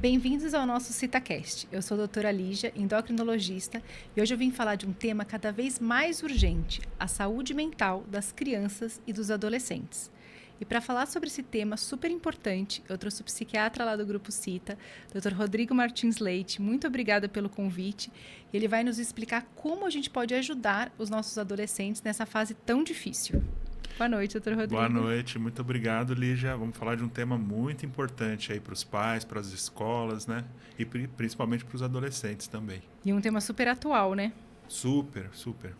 Bem-vindos ao nosso CitaCast. Eu sou a doutora Lígia, endocrinologista, e hoje eu vim falar de um tema cada vez mais urgente, a saúde mental das crianças e dos adolescentes. E para falar sobre esse tema super importante, eu trouxe o psiquiatra lá do Grupo Cita, Dr. Rodrigo Martins Leite. Muito obrigada pelo convite. Ele vai nos explicar como a gente pode ajudar os nossos adolescentes nessa fase tão difícil. Boa noite, doutor Rodrigo. Boa noite, muito obrigado, Lígia. Vamos falar de um tema muito importante aí para os pais, para as escolas, né? E principalmente para os adolescentes também. E um tema super atual, né? Super, super.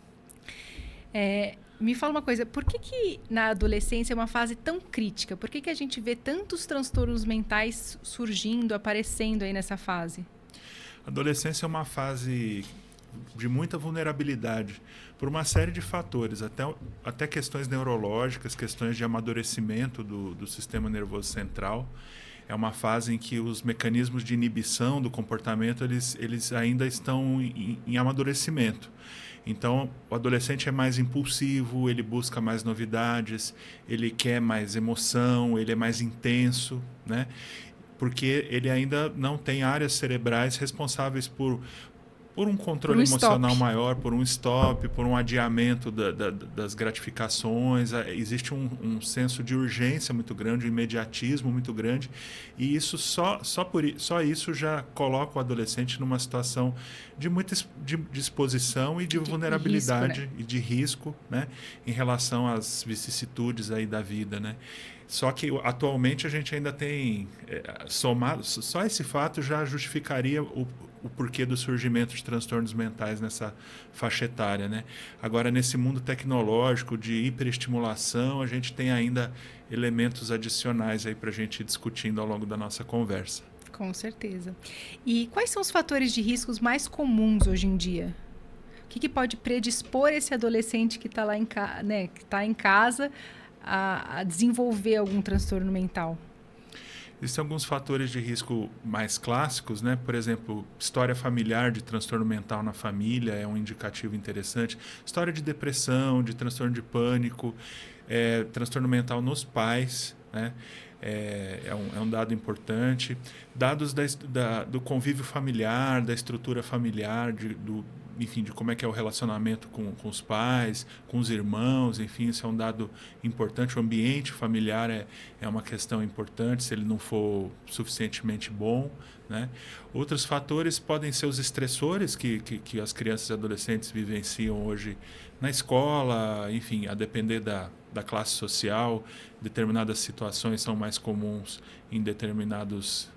Me fala uma coisa, por que na adolescência é uma fase tão crítica? Por que a gente vê tantos transtornos mentais surgindo, aparecendo aí nessa fase? A adolescência é uma fase de muita vulnerabilidade por uma série de fatores, até questões neurológicas, questões de amadurecimento do sistema nervoso central. É uma fase em que os mecanismos de inibição do comportamento eles ainda estão em amadurecimento. Então, o adolescente é mais impulsivo, ele busca mais novidades, ele quer mais emoção, ele é mais intenso, né? Porque ele ainda não tem áreas cerebrais responsáveis por um controle emocional maior, por um stop, por um adiamento das gratificações. Existe um senso de urgência muito grande, um imediatismo muito grande, e isso só isso já coloca o adolescente numa situação de muita exposição e de vulnerabilidade, risco, né? E de risco, né? Em relação às vicissitudes aí da vida, né? Só que atualmente a gente ainda tem somado, só esse fato já justificaria o porquê do surgimento de transtornos mentais nessa faixa etária, né? Agora, nesse mundo tecnológico de hiperestimulação, a gente tem ainda elementos adicionais aí para a gente ir discutindo ao longo da nossa conversa. Com certeza. E quais são os fatores de riscos mais comuns hoje em dia? O que pode predispor esse adolescente que está lá né, que está em casa a desenvolver algum transtorno mental? Existem alguns fatores de risco mais clássicos, né? Por exemplo, história familiar de transtorno mental na família é um indicativo interessante. História de depressão, de transtorno de pânico, transtorno mental nos pais, né? É um dado importante. Dados do convívio familiar, da estrutura familiar, enfim, de como é que é o relacionamento com os pais, com os irmãos, enfim, isso é um dado importante. O ambiente familiar é uma questão importante, se ele não for suficientemente bom, né? Outros fatores podem ser os estressores que as crianças e adolescentes vivenciam hoje na escola, enfim, a depender da classe social. Determinadas situações são mais comuns em determinados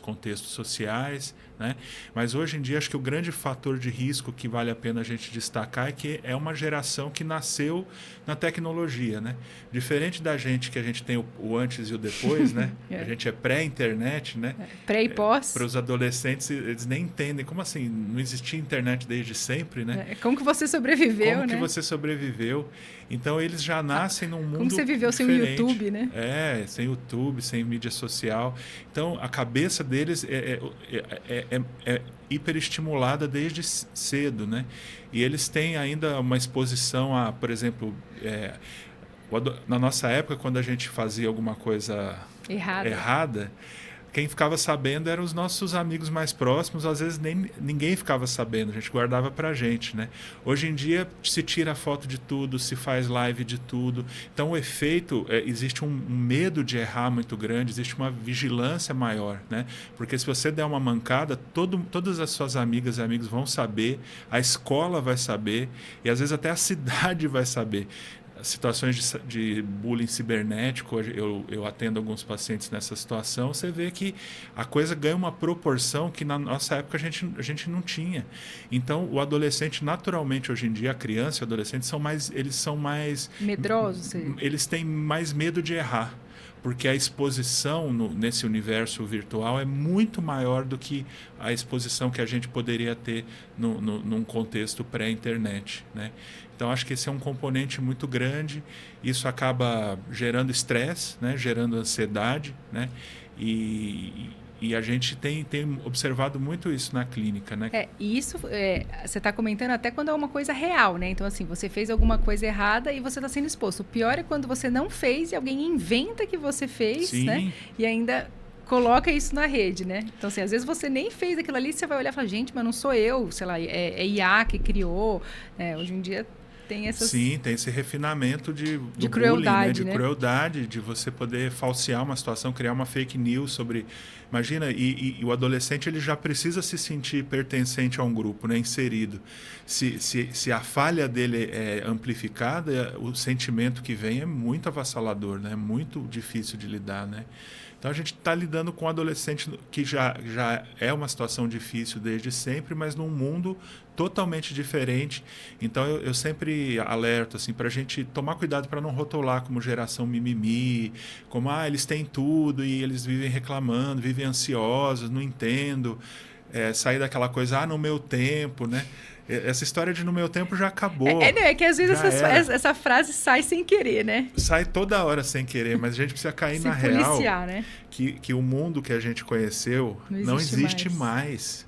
contextos sociais, né? Mas hoje em dia acho que o grande fator de risco que vale a pena a gente destacar é que é uma geração que nasceu na tecnologia, né? Diferente da gente, que a gente tem o antes e o depois, né? A gente é pré-internet, né? Pré e pós. Para os adolescentes, eles nem entendem. Como assim? Não existia internet desde sempre, né? Como que você sobreviveu, Como né? que você sobreviveu? Então, eles já nascem num mundo Como você viveu diferente. sem o YouTube, né? Sem YouTube, sem mídia social. Então, a cabeça deles é hiperestimulada desde cedo, né? E eles têm ainda uma exposição a, por exemplo, na nossa época, quando a gente fazia alguma coisa errada, quem ficava sabendo eram os nossos amigos mais próximos, às vezes ninguém ficava sabendo, a gente guardava pra gente, né? Hoje em dia se tira foto de tudo, se faz live de tudo, então o efeito, existe um medo de errar muito grande, existe uma vigilância maior, né? Porque se você der uma mancada, todas as suas amigas e amigos vão saber, a escola vai saber e às vezes até a cidade vai saber. Situações de bullying cibernético, eu atendo alguns pacientes nessa situação, você vê que a coisa ganha uma proporção que na nossa época a gente não tinha. Então, o adolescente, naturalmente, hoje em dia, a criança e o adolescente eles são mais... medrosos. Eles têm mais medo de errar, porque a exposição nesse universo virtual é muito maior do que a exposição que a gente poderia ter num contexto pré-internet, né? Então, acho que esse é um componente muito grande. Isso acaba gerando estresse, né? Gerando ansiedade, né? E a gente tem observado muito isso na clínica, né? E isso você está comentando até quando é uma coisa real, né? Então, assim, você fez alguma coisa errada e você está sendo exposto. O pior é quando você não fez e alguém inventa que você fez, Sim. Né? E ainda coloca isso na rede, né? Então, assim, às vezes você nem fez aquilo ali, você vai olhar e falar, gente, mas não sou eu, sei lá, é IA que criou. Hoje em dia tem essas... Sim, tem esse refinamento do bullying, né? crueldade, De né? crueldade, de você poder falsear uma situação, criar uma fake news sobre... Imagina, e o adolescente ele já precisa se sentir pertencente a um grupo, né? Inserido. Se a falha dele é amplificada, o sentimento que vem é muito avassalador, né? É muito difícil de lidar, né? Então a gente está lidando com um adolescente que já é uma situação difícil desde sempre, mas num mundo totalmente diferente. Então eu sempre alerto assim, para a gente tomar cuidado para não rotular como geração mimimi, como eles têm tudo e eles vivem reclamando, vivem ansiosos, não entendo. Sair daquela coisa, no meu tempo, né? Essa história de no meu tempo já acabou. É que às vezes essa frase sai sem querer, né? Sai toda hora sem querer, mas a gente precisa cair na policiar, real né? que o mundo que a gente conheceu não existe mais.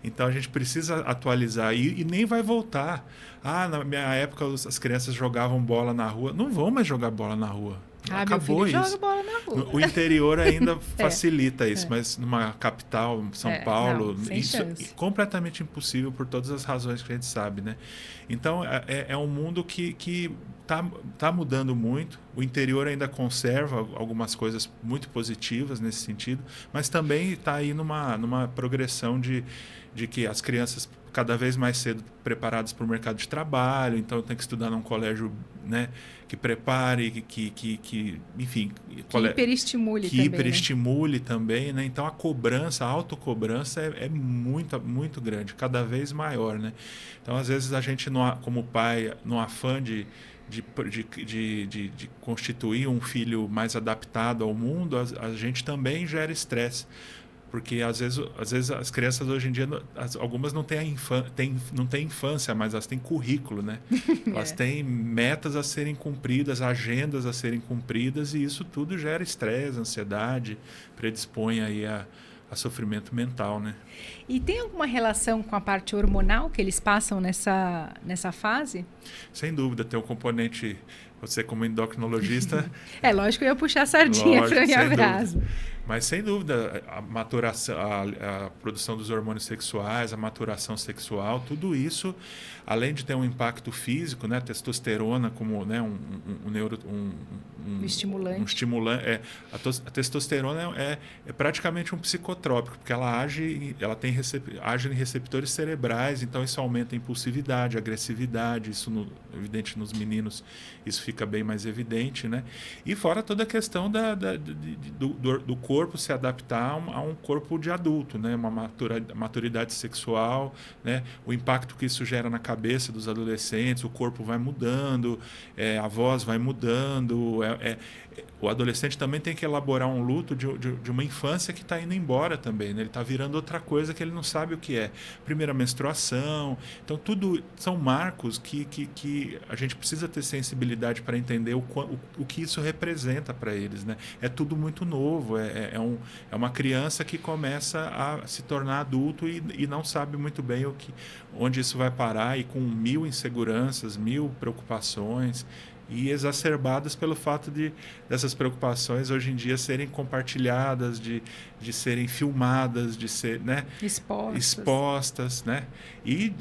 Então a gente precisa atualizar e nem vai voltar. Na minha época as crianças jogavam bola na rua. Não vão mais jogar bola na rua. Acabou meu filho isso. joga bola na rua. O interior ainda facilita isso, mas numa capital, São Paulo, isso é completamente impossível por todas as razões que a gente sabe, né? Então é um mundo que tá mudando muito. O interior ainda conserva algumas coisas muito positivas nesse sentido, mas também está aí numa progressão de que as crianças cada vez mais cedo preparadas para o mercado de trabalho, então tem que estudar num colégio, né, que prepare, enfim, que hiperestimule que hiperestimule também, né? Então a autocobrança é muito grande, cada vez maior, né? Então às vezes a gente como pai, no afã de constituir um filho mais adaptado ao mundo, a gente também gera estresse. Porque às vezes as crianças hoje em dia, algumas não têm não têm infância, mas elas têm currículo, né? Elas têm metas a serem cumpridas, agendas a serem cumpridas, e isso tudo gera estresse, ansiedade, predispõe aí a sofrimento mental, né? E tem alguma relação com a parte hormonal que eles passam nessa fase? Sem dúvida, tem um componente... Você como endocrinologista... Lógico que eu ia puxar a sardinha para minha brasa. Mas, sem dúvida, a maturação, a produção dos hormônios sexuais, a maturação sexual, tudo isso, além de ter um impacto físico, né, a testosterona como, né, um estimulante. A testosterona é praticamente um psicotrópico, porque ela age em receptores cerebrais, então isso aumenta a impulsividade, a agressividade, isso, evidente, nos meninos, isso fica bem mais evidente, né? E fora toda a questão do corpo se adaptar a um corpo de adulto, né? Uma maturidade sexual, né? O impacto que isso gera na cabeça dos adolescentes, o corpo vai mudando, a voz vai mudando, o adolescente também tem que elaborar um luto de uma infância que está indo embora também, né? Ele está virando outra coisa que ele não sabe o que é. Primeira menstruação. Então, tudo são marcos que a gente precisa ter sensibilidade para entender o que isso representa para eles, né? É tudo muito novo. É uma criança que começa a se tornar adulto e não sabe muito bem onde isso vai parar, e com 1000 inseguranças, 1000 preocupações, e exacerbadas pelo fato dessas preocupações hoje em dia serem compartilhadas, de serem filmadas, de ser, né, expostas, né? E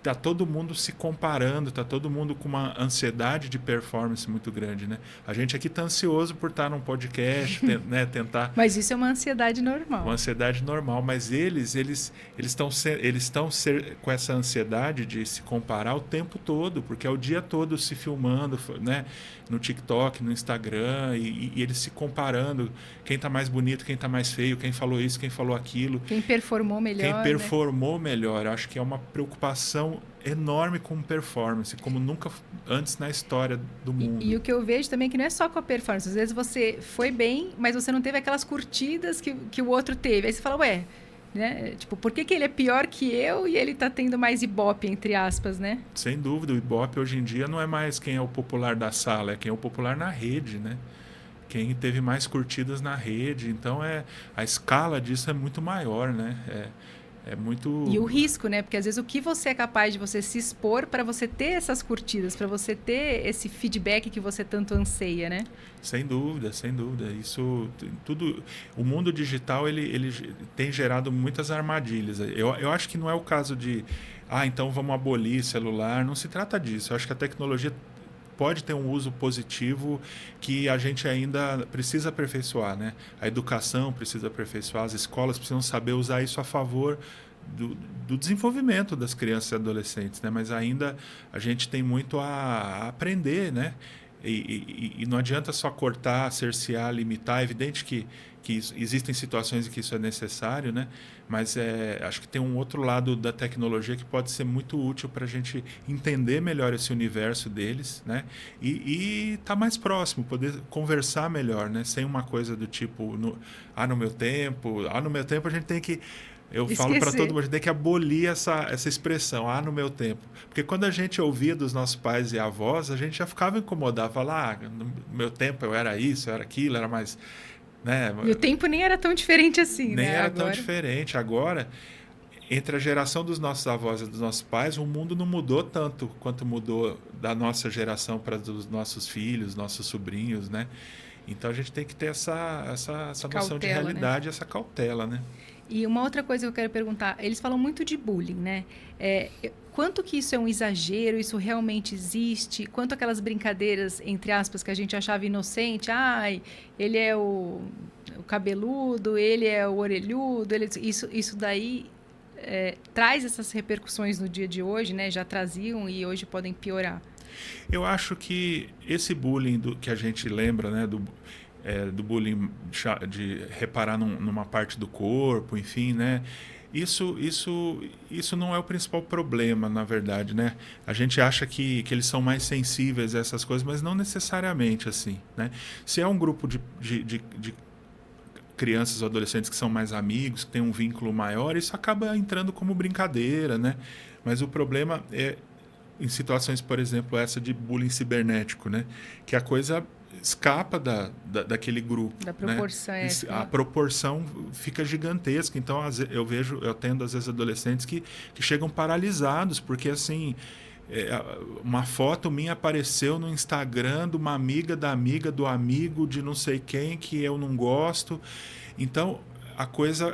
tá todo mundo se comparando, tá todo mundo com uma ansiedade de performance muito grande, né? A gente aqui tá ansioso por estar num podcast, né, tentar... Mas isso é uma ansiedade normal. Uma ansiedade normal, mas eles estão com essa ansiedade de se comparar o tempo todo, porque é o dia todo se filmando, né, no TikTok, no Instagram, e eles se comparando, quem está mais bonito, quem está mais feio, quem falou isso, quem falou aquilo. Quem performou melhor. Eu acho que é uma preocupação enorme com performance, como nunca antes na história do mundo. E o que eu vejo também é que não é só com a performance. Às vezes você foi bem, mas você não teve aquelas curtidas que o outro teve. Aí você fala, né? Tipo, por que ele é pior que eu e ele tá tendo mais ibope, entre aspas, né? Sem dúvida, o ibope hoje em dia não é mais quem é o popular da sala, é quem é o popular na rede, né? Quem teve mais curtidas na rede. Então, a escala disso é muito maior, né? É muito... E o risco, né? Porque às vezes o que você é capaz de você se expor para você ter essas curtidas, para você ter esse feedback que você tanto anseia, né? Sem dúvida, sem dúvida. Isso tudo, o mundo digital ele tem gerado muitas armadilhas. Eu acho que não é o caso de, então vamos abolir celular. Não se trata disso. Eu acho que a tecnologia pode ter um uso positivo que a gente ainda precisa aperfeiçoar, né? A educação precisa aperfeiçoar, as escolas precisam saber usar isso a favor do desenvolvimento das crianças e adolescentes, né? Mas ainda a gente tem muito a aprender, né? E não adianta só cortar, cercear, limitar. É evidente que existem situações em que isso é necessário, né? Mas acho que tem um outro lado da tecnologia que pode ser muito útil para a gente entender melhor esse universo deles, né? E estar mais próximo, poder conversar melhor, né? Sem uma coisa do tipo, no meu tempo. No meu tempo a gente tem que... Eu falo para todo mundo, a gente tem que abolir essa expressão, no meu tempo. Porque quando a gente ouvia dos nossos pais e avós, a gente já ficava incomodado, falar, no meu tempo eu era isso, eu era aquilo, era mais... Né? E o tempo nem era tão diferente assim, nem né? era tão diferente. Agora, entre a geração dos nossos avós e dos nossos pais, o mundo não mudou tanto quanto mudou da nossa geração para os nossos filhos, nossos sobrinhos, né? Então a gente tem que ter essa noção de realidade, né? Essa cautela, né? E uma outra coisa que eu quero perguntar, eles falam muito de bullying, né? Quanto que isso é um exagero, isso realmente existe? Quanto aquelas brincadeiras, entre aspas, que a gente achava inocente, ele é o cabeludo, ele é o orelhudo, isso daí traz essas repercussões no dia de hoje, né? Já traziam e hoje podem piorar. Eu acho que esse bullying que a gente lembra, né, do bullying de reparar numa parte do corpo, enfim, né? Isso não é o principal problema, na verdade, né? A gente acha que eles são mais sensíveis a essas coisas, mas não necessariamente assim, né? Se é um grupo de crianças ou adolescentes que são mais amigos, que têm um vínculo maior, isso acaba entrando como brincadeira, né? Mas o problema é em situações, por exemplo, essa de bullying cibernético, né? Que a coisa escapa daquele grupo. Da proporção, né? A proporção fica gigantesca. Então, eu tendo, às vezes, adolescentes que chegam paralisados, porque, assim, uma foto minha apareceu no Instagram de uma amiga do amigo de não sei quem que eu não gosto. Então, a coisa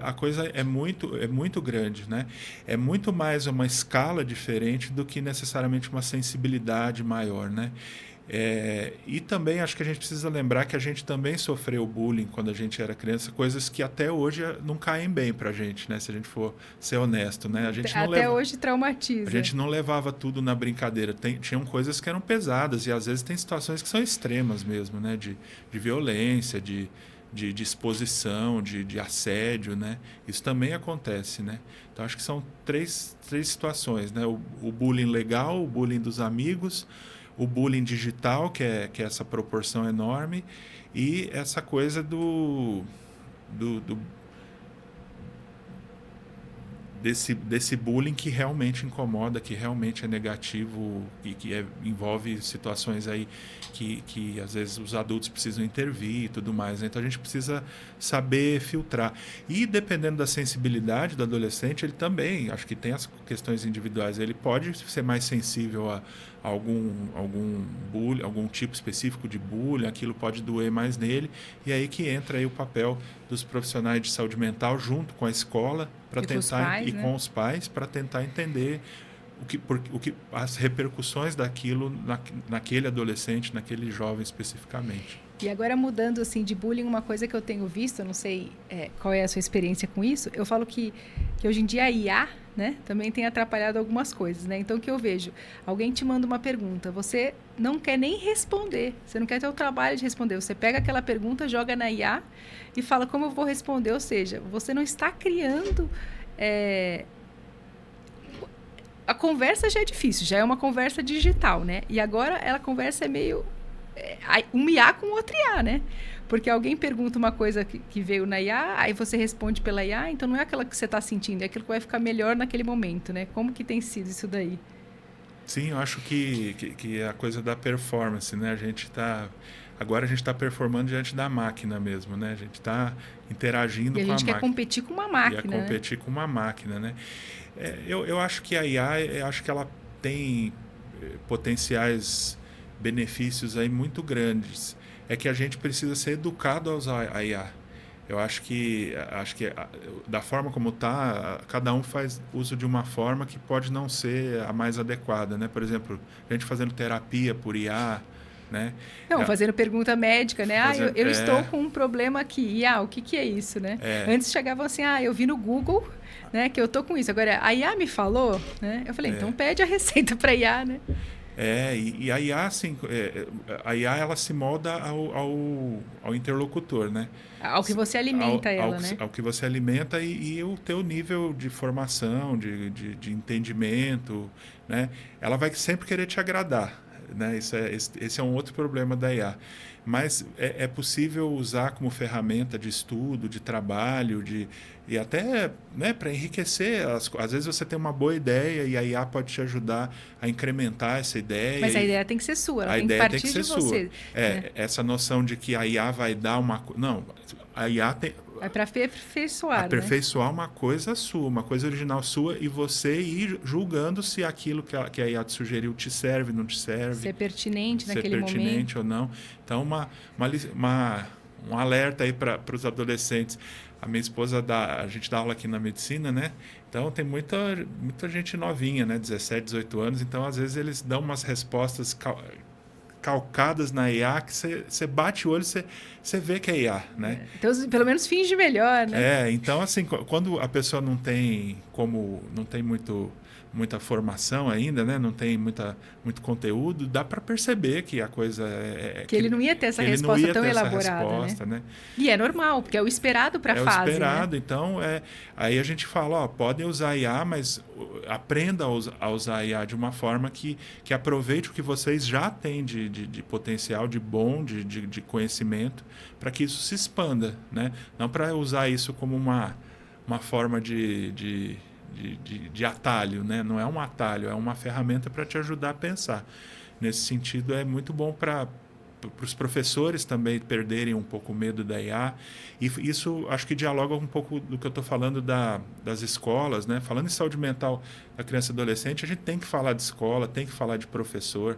é muito grande, né? É muito mais uma escala diferente do que necessariamente uma sensibilidade maior, né? E também acho que a gente precisa lembrar que a gente também sofreu bullying quando a gente era criança, coisas que até hoje não caem bem pra gente, né? Se a gente for ser honesto, né? Hoje traumatiza. A gente não levava tudo na brincadeira. Tinham coisas que eram pesadas e às vezes tem situações que são extremas mesmo, né? De violência, de exposição, de assédio, né? Isso também acontece, né? Então, acho que são três situações, né? O bullying legal, o bullying dos amigos, o bullying digital, que é essa proporção enorme, e essa coisa desse bullying que realmente incomoda, que realmente é negativo e que envolve situações aí que às vezes os adultos precisam intervir e tudo mais, né? Então a gente precisa saber filtrar. E dependendo da sensibilidade do adolescente, ele também, acho que tem as questões individuais, ele pode ser mais sensível a algum bullying, algum tipo específico de bullying, aquilo pode doer mais nele, e aí que entra aí o papel dos profissionais de saúde mental junto com a escola para tentar com os pais para tentar entender as repercussões daquilo naquele adolescente, naquele jovem especificamente. E agora, mudando assim de bullying, uma coisa que eu tenho visto, eu não sei qual é a sua experiência com isso, eu falo que hoje em dia a IA, né, também tem atrapalhado algumas coisas, né? Então, o que eu vejo? Alguém te manda uma pergunta, você não quer nem responder, você não quer ter o trabalho de responder, você pega aquela pergunta, joga na IA e fala como eu vou responder, ou seja, você não está criando... A conversa já é difícil, já é uma conversa digital, né? E agora a conversa é meio... um IA com outro IA, né? Porque alguém pergunta uma coisa que veio na IA, aí você responde pela IA, então não é aquela que você está sentindo, é aquilo que vai ficar melhor naquele momento, né? Como que tem sido isso daí? Sim, eu acho que é a coisa da performance, né? Agora a gente está performando diante da máquina mesmo, né? A gente está interagindo E a com a gente quer máquina. competir com uma E a máquina, né? competir com uma máquina, né? Eu acho que a IA, eu acho que ela tem potenciais benefícios aí muito grandes. É que a gente precisa ser educado a usar a IA. Eu acho que da forma como está, cada um faz uso de uma forma que pode não ser a mais adequada, né? Por exemplo, a gente fazendo terapia por IA, né? Não, É, fazendo pergunta médica, né? Ah, eu, fazendo, eu estou com um problema aqui. E, o que que é isso, né? é, Antes chegavam assim, eu vi no Google, né, que eu tô com isso. Agora, a IA me falou, né? Eu falei, então é, pede a receita para IA, né? e a IA, assim, a IA ela se molda ao interlocutor, né? Ao que você alimenta ela, né? Ao que você alimenta e o teu nível de formação, de entendimento, né? Ela vai sempre querer te agradar, né? Esse é um outro problema da IA. Mas é possível usar como ferramenta de estudo, de trabalho, e até, né, para enriquecer. Às vezes você tem uma boa ideia e a IA pode te ajudar a incrementar essa ideia. Mas a ideia tem que ser sua, ela A tem que ideia tem que partir de ser sua. você, né? Essa noção de que a IA vai dar uma coisa. Não, a IA tem. É para aperfeiçoar, né? Aperfeiçoar uma coisa sua, uma coisa original sua, e você ir julgando se aquilo que a IA te sugeriu te serve, não te serve. Ser pertinente Ser naquele pertinente momento. ou não. Então, um alerta aí para os adolescentes. A minha esposa a gente dá aula aqui na medicina, né? Então tem muita gente novinha, né? 17, 18 anos. Então, às vezes, eles dão umas respostas calcadas na IA que você bate o olho, você vê que é IA, né? Então, pelo menos finge melhor, né? Então assim, quando a pessoa não tem muita formação ainda, né? Não tem muito conteúdo, dá para perceber que a coisa Que ele não ia ter essa ele não resposta ia tão ter essa elaborada, resposta, né? né? E é normal, porque é o esperado para a É o fase, esperado, né? então aí a gente fala, ó, podem usar IA, mas aprenda a usar a IA de uma forma que aproveite o que vocês já têm de potencial, de bom, de conhecimento, para que isso se expanda, né? Não para usar isso como uma forma de atalho, né? Não é um atalho, é uma ferramenta para te ajudar a pensar. Nesse sentido, é muito bom para os professores também perderem um pouco o medo da IA. E isso acho que dialoga um pouco do que eu estou falando das escolas, né? Falando em saúde mental da criança e adolescente, a gente tem que falar de escola, tem que falar de professor.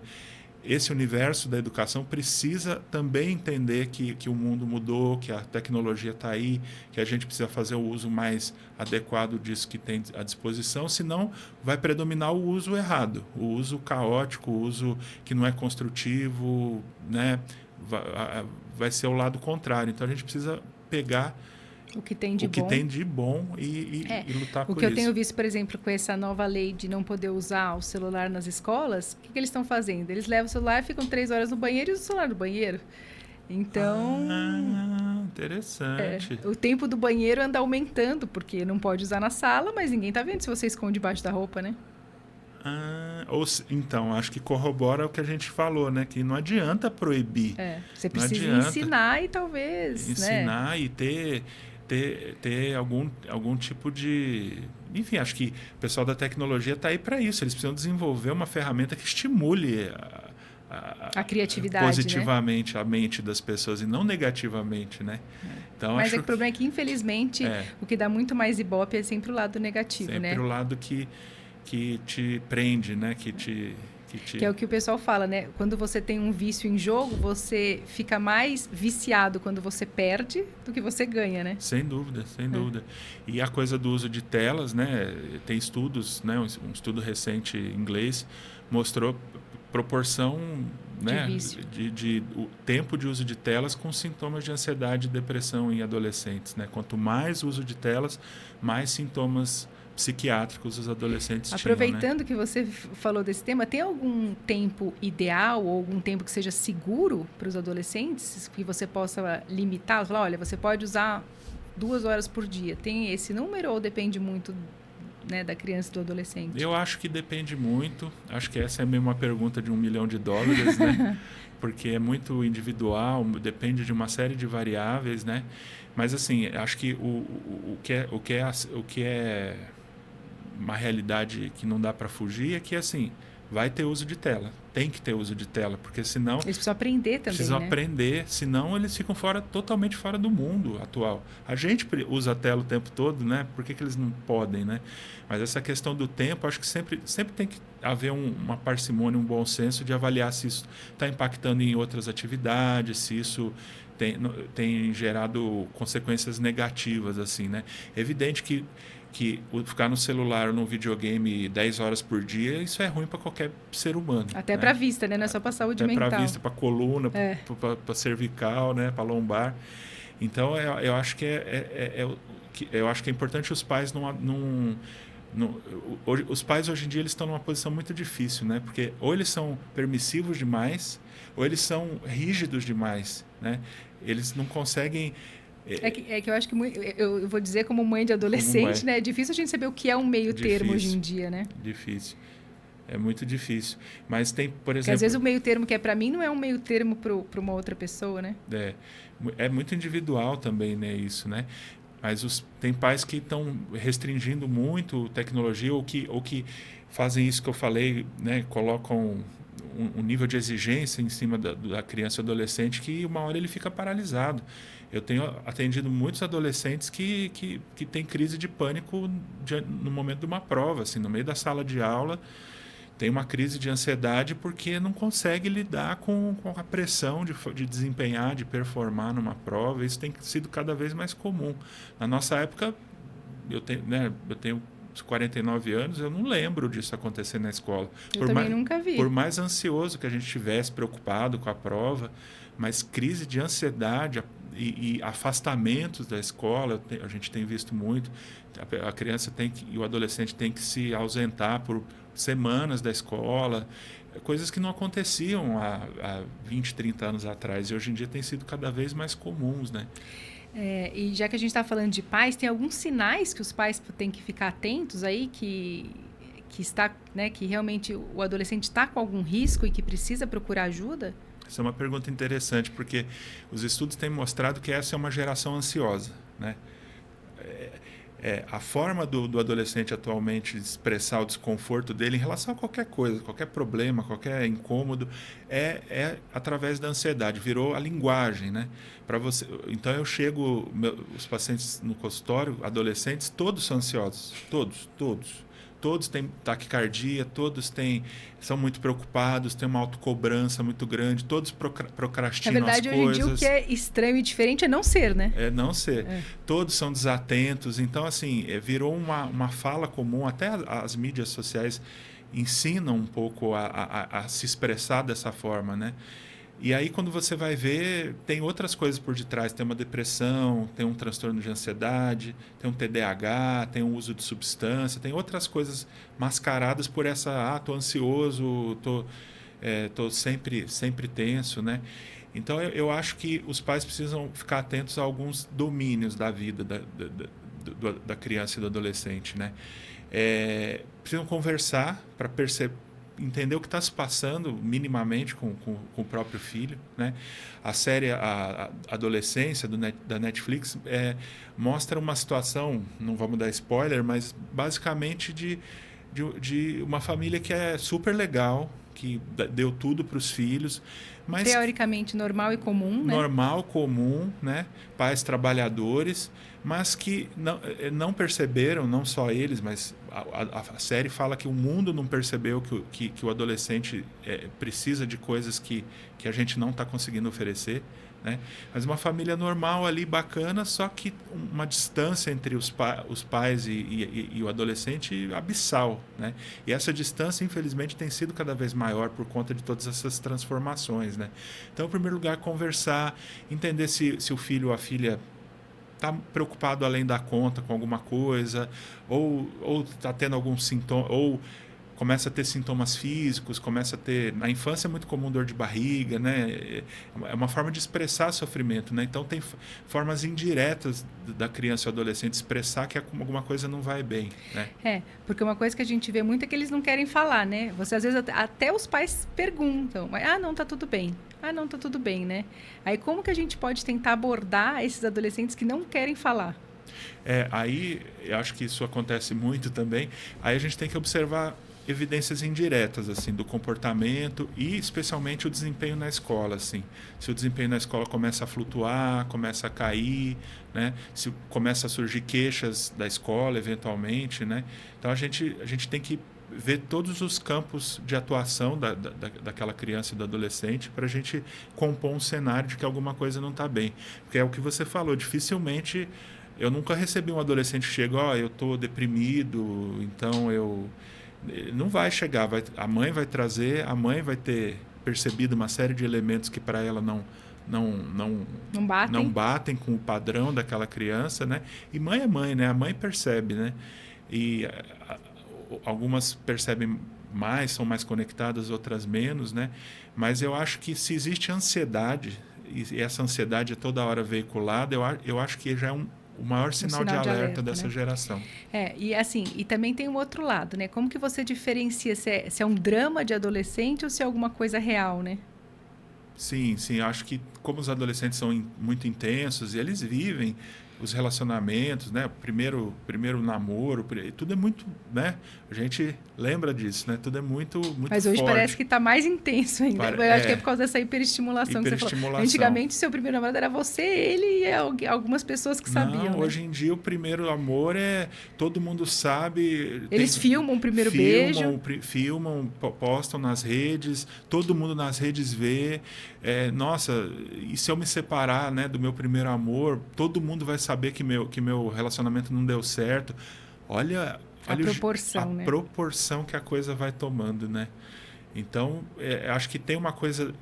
Esse universo da educação precisa também entender que o mundo mudou, que a tecnologia está aí, que a gente precisa fazer o uso mais adequado disso que tem à disposição, senão vai predominar o uso errado, o uso caótico, o uso que não é construtivo, né? Vai ser o lado contrário. Então a gente precisa pegar O que tem de o que bom. tem de bom e lutar por O que eu isso. tenho visto, por exemplo, com essa nova lei de não poder usar o celular nas escolas, o que eles estão fazendo? Eles levam o celular, ficam 3 horas no banheiro e usam o celular no banheiro. Então, Interessante. o tempo do banheiro anda aumentando, porque não pode usar na sala, mas ninguém tá vendo se você esconde debaixo da roupa, né? Então, acho que corrobora o que a gente falou, né? Que não adianta proibir. Você Não precisa adianta ensinar e talvez, né? ensinar e ter algum tipo de... Enfim, acho que o pessoal da tecnologia está aí para isso. Eles precisam desenvolver uma ferramenta que estimule A criatividade, positivamente a mente das pessoas e não negativamente, né? Então, Mas acho o problema é que, infelizmente, o que dá muito mais ibope é sempre o lado negativo, sempre né? o lado que te prende, né? Que é o que o pessoal fala, né? Quando você tem um vício em jogo, você fica mais viciado quando você perde do que você ganha, né? Sem dúvida, sem dúvida. E a coisa do uso de telas, né? Tem estudos, né? Um estudo recente em inglês mostrou proporção, né? De o tempo de uso de telas com sintomas de ansiedade e depressão em adolescentes, né? Quanto mais uso de telas, mais sintomas psiquiátricos os adolescentes Aproveitando tinham, né? que você falou desse tema, tem algum tempo ideal ou algum tempo que seja seguro para os adolescentes, que você possa limitar? Falar, olha, você pode usar 2 horas por dia. Tem esse número ou depende muito, né, da criança e do adolescente? Eu acho que depende muito. Acho que essa é mesmo uma pergunta de $1 milhão, né? Porque é muito individual, depende de uma série de variáveis, né? Mas assim, acho que o que é uma realidade que não dá para fugir é que assim vai ter uso de tela. Tem que ter uso de tela, porque senão... Eles precisam aprender também, precisam né? aprender, senão eles ficam totalmente fora do mundo atual. A gente usa a tela o tempo todo, né? Por que eles não podem, né? Mas essa questão do tempo, acho que sempre tem que haver uma parcimônia, um bom senso de avaliar se isso está impactando em outras atividades, se isso tem gerado consequências negativas, assim, né? É evidente que ficar no celular ou no videogame 10 horas por dia, isso é ruim para qualquer ser humano. Até né? para a vista, né? Não é só para a saúde mental. Até para a vista, para a coluna, para cervical, né? Para lombar. Então, eu acho que eu acho que é importante os pais os pais hoje em dia eles estão numa posição muito difícil, né? Porque ou eles são permissivos demais, ou eles são rígidos demais, né? Eles não conseguem... É que eu acho que eu vou dizer como mãe de adolescente, né? É difícil a gente saber o que é um meio termo hoje em dia, né? Difícil. É muito difícil. Mas tem, por exemplo... Porque às vezes o meio termo que é para mim não é um meio termo para uma outra pessoa, né? É muito individual também, né? Isso, né? Mas tem pais que estão restringindo muito tecnologia ou que fazem isso que eu falei, né? Colocam um nível de exigência em cima da criança e adolescente que uma hora ele fica paralisado. Eu tenho atendido muitos adolescentes que têm crise de pânico no momento de uma prova, assim, no meio da sala de aula, tem uma crise de ansiedade porque não consegue lidar com a pressão de desempenhar, de performar numa prova. Isso tem sido cada vez mais comum. Na nossa época, eu tenho 49 anos, eu não lembro disso acontecer na escola. Eu também nunca vi. Por mais ansioso que a gente estivesse, preocupado com a prova, mas crise de ansiedade e afastamentos da escola, a gente tem visto muito. A criança e o adolescente tem que se ausentar por semanas da escola, coisas que não aconteciam há 20, 30 anos atrás, e hoje em dia tem sido cada vez mais comuns, né? E já que a gente está falando de pais, tem alguns sinais que os pais têm que ficar atentos aí, que está, né, que realmente o adolescente está com algum risco e que precisa procurar ajuda? Essa é uma pergunta interessante, porque os estudos têm mostrado que essa é uma geração ansiosa, né? A forma do adolescente atualmente expressar o desconforto dele em relação a qualquer coisa, qualquer problema, qualquer incômodo, é através da ansiedade. Virou a linguagem, né? Então eu chego, os pacientes no consultório, adolescentes, todos são ansiosos, todos. Todos têm taquicardia, são muito preocupados, têm uma autocobrança muito grande, todos procrastinam as coisas. Na verdade, hoje em dia o que é estranho e diferente é não ser, né? É não ser. Todos são desatentos. Então, assim, virou uma fala comum. Até as mídias sociais ensinam um pouco a se expressar dessa forma, né? E aí, quando você vai ver, tem outras coisas por detrás. Tem uma depressão, tem um transtorno de ansiedade, tem um TDAH, tem um uso de substância, tem outras coisas mascaradas por tô ansioso, tô sempre tenso, né? Então, eu acho que os pais precisam ficar atentos a alguns domínios da vida da criança e do adolescente, né? Precisam conversar para entender o que está se passando minimamente com o próprio filho, né? A série a Adolescência da Netflix mostra uma situação, não vamos dar spoiler, mas basicamente de uma família que é super legal, que deu tudo para os filhos, mas teoricamente normal e comum, né? Normal, comum, né? Pais trabalhadores, mas que não perceberam, não só eles, mas a série fala que o mundo não percebeu que o adolescente precisa de coisas que a gente não está conseguindo oferecer, né? Mas uma família normal ali, bacana, só que uma distância entre os pais e o adolescente abissal, né? E essa distância, infelizmente, tem sido cada vez maior por conta de todas essas transformações, né? Então, em primeiro lugar, conversar, entender se o filho ou a filha está preocupado além da conta com alguma coisa, ou está tendo algum sintoma, ou começa a ter sintomas físicos, na infância é muito comum dor de barriga, né? É uma forma de expressar sofrimento, né? Então tem formas indiretas da criança e adolescente expressar que alguma coisa não vai bem, né? Porque uma coisa que a gente vê muito é que eles não querem falar, né? Você às vezes até os pais perguntam, não, tá tudo bem. Não, tá tudo bem, né? Aí como que a gente pode tentar abordar esses adolescentes que não querem falar? Aí eu acho que isso acontece muito também. Aí a gente tem que observar evidências indiretas assim do comportamento e especialmente o desempenho na escola, assim. Se o desempenho na escola começa a flutuar, começa a cair, né? Se começa a surgir queixas da escola eventualmente, né? Então a gente tem que ver todos os campos de atuação daquela criança e do adolescente para a gente compor um cenário de que alguma coisa não está bem. Porque é o que você falou, dificilmente... Eu nunca recebi um adolescente que chega, eu estou deprimido, então eu... Não vai chegar, a mãe vai trazer, a mãe vai ter percebido uma série de elementos que para ela não batem com o padrão daquela criança, né? E mãe é mãe, né? A mãe percebe, né? E algumas percebem mais, são mais conectadas, outras menos, né? Mas eu acho que se existe ansiedade, e essa ansiedade é toda hora veiculada, eu acho que já é o maior sinal de alerta dessa, né, geração. E assim, e também tem um outro lado, né? Como que você diferencia se é um drama de adolescente ou se é alguma coisa real, né? Sim, acho que como os adolescentes são muito intensos e eles vivem os relacionamentos, né? Primeiro namoro, tudo é muito, né? A gente lembra disso, né? Tudo é muito Mas hoje forte. Parece que está mais intenso ainda. Eu acho que é por causa dessa hiperestimulação que você falou. Antigamente, seu primeiro namorado era você, ele e algumas pessoas que sabiam. Não, hoje em dia o primeiro amor todo mundo sabe. Eles filmam o primeiro beijo. Filmam, postam nas redes, todo mundo nas redes vê. Nossa, e se eu me separar, né, do meu primeiro amor, todo mundo vai saber que meu relacionamento não deu certo. Olha a proporção, né? Proporção que a coisa vai tomando, né? Então, acho que tem uma coisa...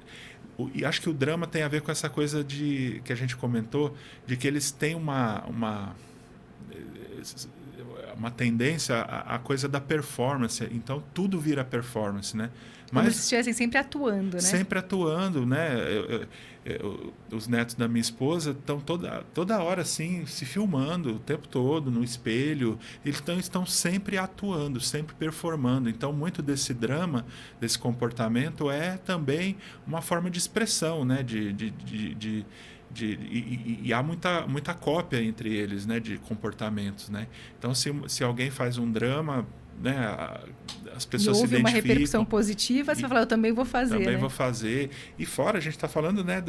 E acho que o drama tem a ver com essa coisa que a gente comentou, de que eles têm uma tendência à coisa da performance. Então, tudo vira performance, né? Como se estivessem sempre atuando, né? Sempre atuando, né? Os netos da minha esposa estão toda hora assim, se filmando o tempo todo, no espelho. Eles estão sempre atuando, sempre performando. Então, muito desse drama, desse comportamento, é também uma forma de expressão, né? E há muita cópia entre eles, né, de comportamentos, né? Então, se alguém faz um drama, né, as pessoas se identificam. E houve uma repercussão positiva, você vai falar, eu também vou fazer. Também vou fazer. E fora, a gente está falando, né,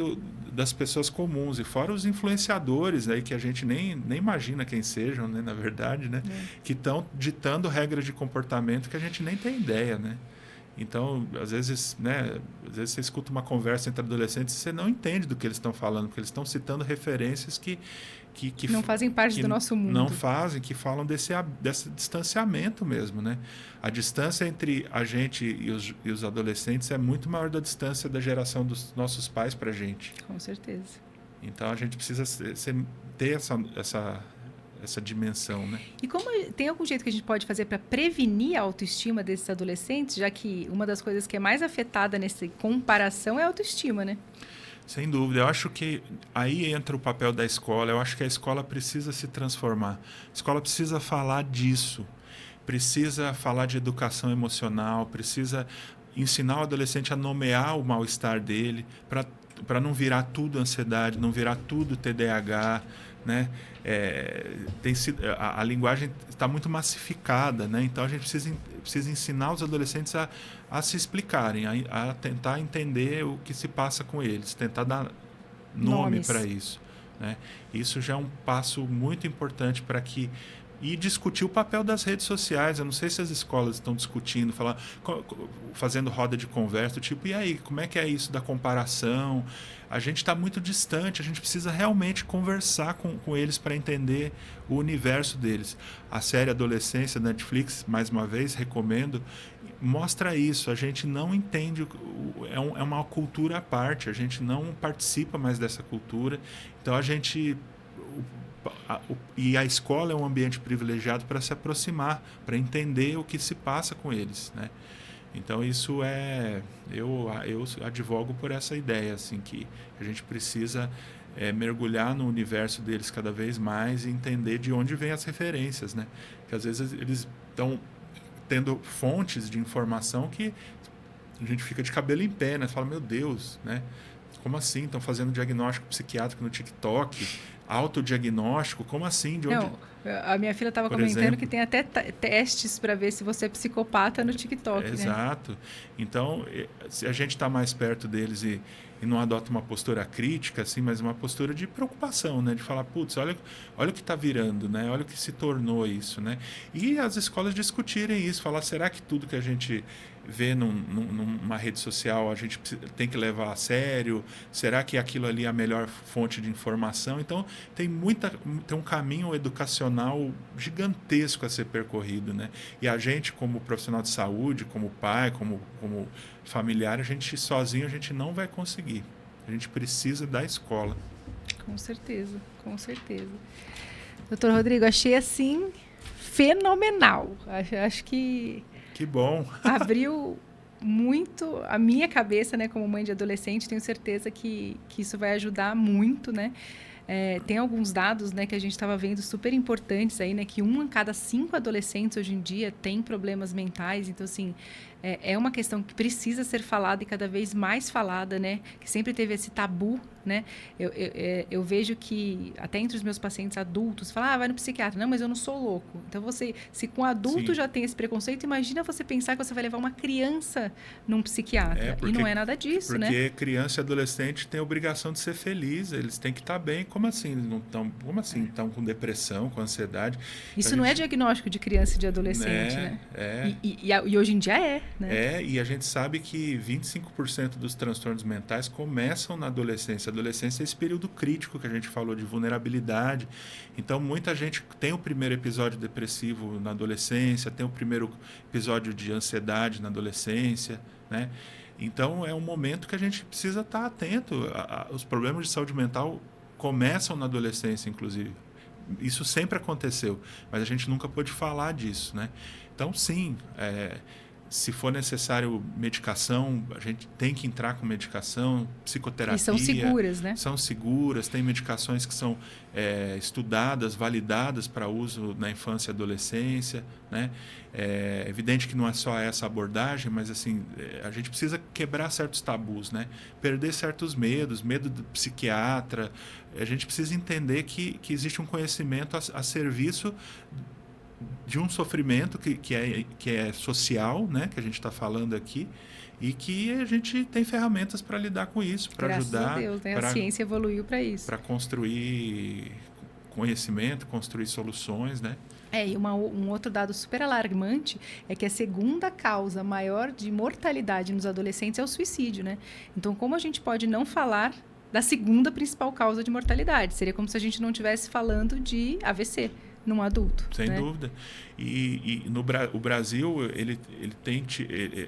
das pessoas comuns, e fora os influenciadores, né, que a gente nem imagina quem sejam, né, na verdade, né, que estão ditando regras de comportamento que a gente nem tem ideia, né? Então, às vezes você escuta uma conversa entre adolescentes e você não entende do que eles estão falando, porque eles estão citando referências que não fazem parte do nosso mundo. Não fazem, que falam desse distanciamento mesmo, né? A distância entre a gente e os adolescentes é muito maior da distância da geração dos nossos pais para a gente. Com certeza. Então, a gente precisa ter essa dimensão, né? E tem algum jeito que a gente pode fazer para prevenir a autoestima desses adolescentes, já que uma das coisas que é mais afetada nessa comparação é a autoestima, né? Sem dúvida. Eu acho que aí entra o papel da escola. Eu acho que a escola precisa se transformar. A escola precisa falar disso. Precisa falar de educação emocional, precisa ensinar o adolescente a nomear o mal-estar dele, para não virar tudo ansiedade, não virar tudo TDAH, né? A linguagem está muito massificada, né? Então a gente precisa ensinar os adolescentes a se explicarem, a tentar entender o que se passa com eles, tentar dar nome para isso, né? Isso já é um passo muito importante para que... E discutir o papel das redes sociais. Eu não sei se as escolas estão discutindo, fazendo roda de conversa, tipo, e aí, como é que é isso da comparação? A gente está muito distante, a gente precisa realmente conversar com eles para entender o universo deles. A série Adolescência da Netflix, mais uma vez, recomendo, mostra isso. A gente não entende, é uma cultura à parte, a gente não participa mais dessa cultura. Então, e a escola é um ambiente privilegiado para se aproximar, para entender o que se passa com eles, né? Então isso eu advogo por essa ideia, assim, que a gente precisa mergulhar no universo deles cada vez mais e entender de onde vêm as referências, né? Que às vezes eles estão tendo fontes de informação que a gente fica de cabelo em pé, né? Fala, meu Deus, né? como assim? Estão fazendo diagnóstico psiquiátrico no TikTok? Autodiagnóstico? Como assim? De onde? Não, a minha filha estava comentando exemplo, que tem até testes para ver se você é psicopata no TikTok, né? Exato. Então, se a gente está mais perto deles e não adota uma postura crítica, assim, mas uma postura de preocupação, né? De falar, putz, olha o que está virando, né? Olha o que se tornou isso, né? E as escolas discutirem isso, falar, será que tudo que a gente vê numa rede social a gente tem que levar a sério? Será que aquilo ali é a melhor fonte de informação? Então, tem um caminho educacional gigantesco a ser percorrido, né? E a gente, como profissional de saúde, como pai, como familiar, sozinho a gente não vai conseguir. A gente precisa da escola. Com certeza, com certeza. Doutor Rodrigo, achei assim fenomenal. Acho que... Que bom. Abriu muito a minha cabeça, né, como mãe de adolescente. Tenho certeza que isso vai ajudar muito, né? Tem alguns dados, né, que a gente estava vendo super importantes aí, né, que 1 em cada 5 adolescentes hoje em dia tem problemas mentais. Então, assim, é uma questão que precisa ser falada e cada vez mais falada, né? Que sempre teve esse tabu, né? Eu vejo que até entre os meus pacientes adultos falam, vai no psiquiatra. Não, mas eu não sou louco. Então, se com adulto Sim. já tem esse preconceito, imagina você pensar que você vai levar uma criança num psiquiatra. E não é nada disso, né? Porque criança e adolescente têm a obrigação de ser feliz, eles têm que estar bem. Como assim? Eles não estão, como assim? Estão com depressão, com ansiedade. Isso não é diagnóstico de criança e de adolescente, né? E hoje em dia né? E a gente sabe que 25% dos transtornos mentais começam na adolescência. A adolescência é esse período crítico que a gente falou de vulnerabilidade. Então, muita gente tem o primeiro episódio depressivo na adolescência, tem o primeiro episódio de ansiedade na adolescência, né? Então, é um momento que a gente precisa estar atento. Os problemas de saúde mental começam na adolescência, inclusive. Isso sempre aconteceu, mas a gente nunca pôde falar disso, né? Então, sim, se for necessário medicação, a gente tem que entrar com medicação, psicoterapia. E são seguras, né? São seguras, tem medicações que são estudadas, validadas para uso na infância e adolescência, né? É evidente que não é só essa abordagem, mas assim, a gente precisa quebrar certos tabus, né? Perder certos medos, medo do psiquiatra. A gente precisa entender que existe um conhecimento a serviço de um sofrimento que é social, né, que a gente está falando aqui, e que a gente tem ferramentas para lidar com isso, para ajudar. Graças a Deus, né? A ciência evoluiu para isso. Para construir conhecimento, construir soluções, né? E um outro dado super alarmante é que a segunda causa maior de mortalidade nos adolescentes é o suicídio, né? Então, como a gente pode não falar da segunda principal causa de mortalidade? Seria como se a gente não estivesse falando de AVC num adulto. Sem dúvida. E o Brasil,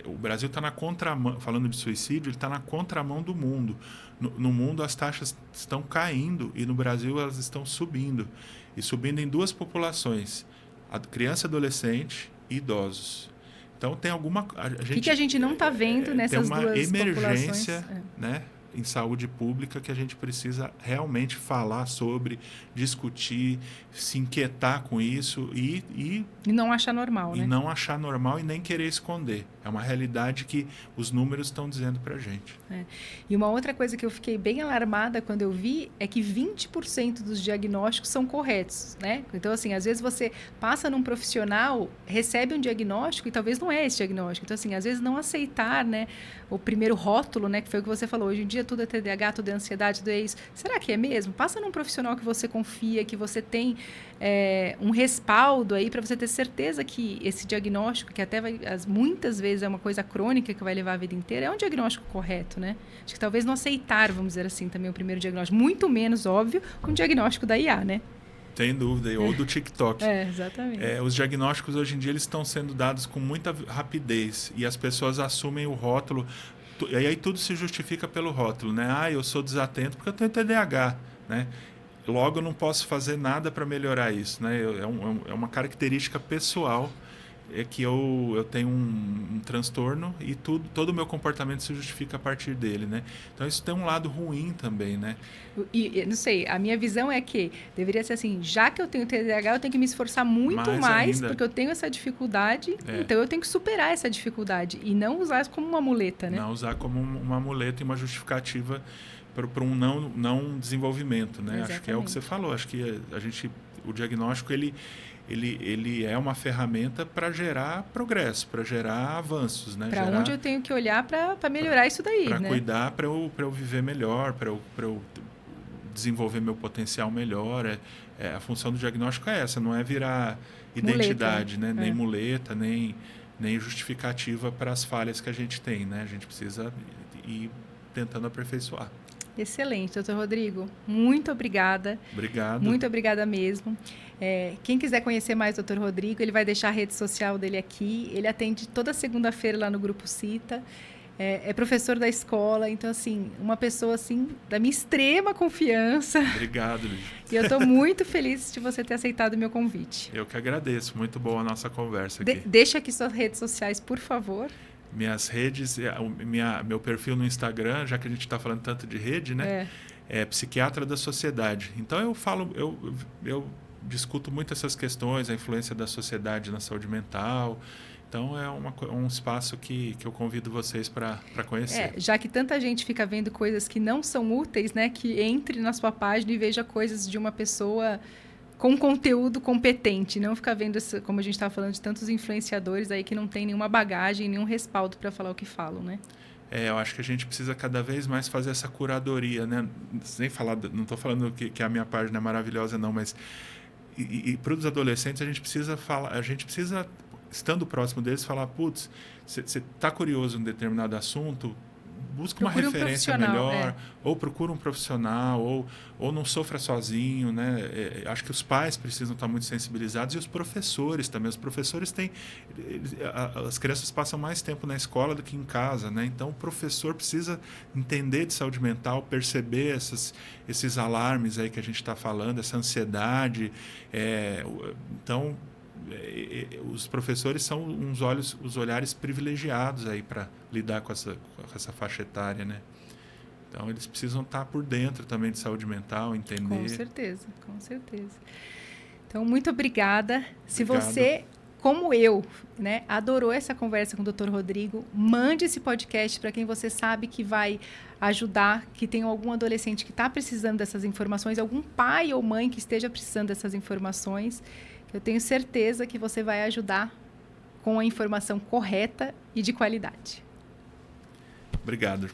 o Brasil está na contramão, falando de suicídio, ele está na contramão do mundo. No mundo as taxas estão caindo e no Brasil elas estão subindo. E subindo em duas populações, a criança e adolescente e idosos. Então tem alguma... O que a gente não está vendo nessas duas populações? Tem uma emergência, né, em saúde pública que a gente precisa realmente falar sobre, discutir, se inquietar com isso e não achar normal, né? E não achar normal e nem querer esconder. É uma realidade que os números estão dizendo para a gente. E uma outra coisa que eu fiquei bem alarmada quando eu vi é que 20% dos diagnósticos são corretos, né? Então, assim, às vezes você passa num profissional, recebe um diagnóstico e talvez não é esse diagnóstico. Então, assim, às vezes não aceitar, né, o primeiro rótulo, né, que foi o que você falou. Hoje em dia tudo é TDAH, tudo é ansiedade, tudo é isso. Será que é mesmo? Passa num profissional que você confia, que você tem um respaldo aí para você ter certeza que esse diagnóstico, que até muitas vezes é uma coisa crônica que vai levar a vida inteira, é um diagnóstico correto, né? Acho que talvez não aceitar, vamos dizer assim, também o primeiro diagnóstico. Muito menos, óbvio, um diagnóstico da IA, né? Sem dúvida, ou do TikTok. Exatamente. Os diagnósticos hoje em dia eles estão sendo dados com muita rapidez e as pessoas assumem o rótulo, e aí tudo se justifica pelo rótulo, né? Eu sou desatento porque eu tenho TDAH, né? Logo eu não posso fazer nada para melhorar isso, né? É uma característica pessoal, é que eu tenho um transtorno e todo o meu comportamento se justifica a partir dele, né? Então isso tem um lado ruim também, né? E não sei, a minha visão é que deveria ser assim, já que eu tenho TDAH, eu tenho que me esforçar muito mais porque eu tenho essa dificuldade, então eu tenho que superar essa dificuldade e não usar isso como uma muleta, né? Não usar como uma muleta e uma justificativa para um não desenvolvimento, né? Exatamente. Acho que é o que você falou. Acho que o diagnóstico ele é uma ferramenta para gerar progresso, para gerar avanços, né? Para onde eu tenho que olhar para melhorar isso daí, para né? cuidar, para eu viver melhor, para eu desenvolver meu potencial melhor. A função do diagnóstico é essa, não é virar identidade, muleta, né? Nem muleta, nem justificativa para as falhas que a gente tem, né? A gente precisa ir tentando aperfeiçoar. Excelente, doutor Rodrigo. Muito obrigada. Obrigado. Muito obrigada mesmo. Quem quiser conhecer mais o doutor Rodrigo, ele vai deixar a rede social dele aqui. Ele atende toda segunda-feira lá no Grupo Cita. É professor da escola, então, assim, uma pessoa, assim, da minha extrema confiança. Obrigado, Lígia. E eu estou muito feliz de você ter aceitado o meu convite. Eu que agradeço. Muito boa a nossa conversa aqui. Deixa aqui suas redes sociais, por favor. Minhas redes, meu perfil no Instagram, já que a gente está falando tanto de rede, né? É Psiquiatra da Sociedade. Então, eu discuto muito essas questões, a influência da sociedade na saúde mental. Então, é um espaço que eu convido vocês para conhecer. Já que tanta gente fica vendo coisas que não são úteis, né? Que entre na sua página e veja coisas de uma pessoa com conteúdo competente. Não ficar vendo, como a gente estava falando, de tantos influenciadores aí que não tem nenhuma bagagem, nenhum respaldo para falar o que falam, né? Eu acho que a gente precisa cada vez mais fazer essa curadoria, né? Sem falar, não estou falando que a minha página é maravilhosa, não, mas... E para os adolescentes, a gente precisa, estando próximo deles, falar, putz, você está curioso em determinado assunto, busca uma referência melhor, ou procura um profissional, ou não sofra sozinho, né? Acho que os pais precisam estar muito sensibilizados, e os professores também. Os professores as crianças passam mais tempo na escola do que em casa, né? Então o professor precisa entender de saúde mental, perceber esses alarmes aí que a gente está falando, essa ansiedade. Então os professores são os olhares privilegiados aí para lidar com essa faixa etária, né? Então eles precisam estar por dentro também de saúde mental, entender. Com certeza, com certeza. Então, muito obrigada. Se você, como eu, né, adorou essa conversa com o Dr. Rodrigo, mande esse podcast para quem você sabe que vai ajudar, que tem algum adolescente que está precisando dessas informações, algum pai ou mãe que esteja precisando dessas informações. Eu tenho certeza que você vai ajudar com a informação correta e de qualidade. Obrigado.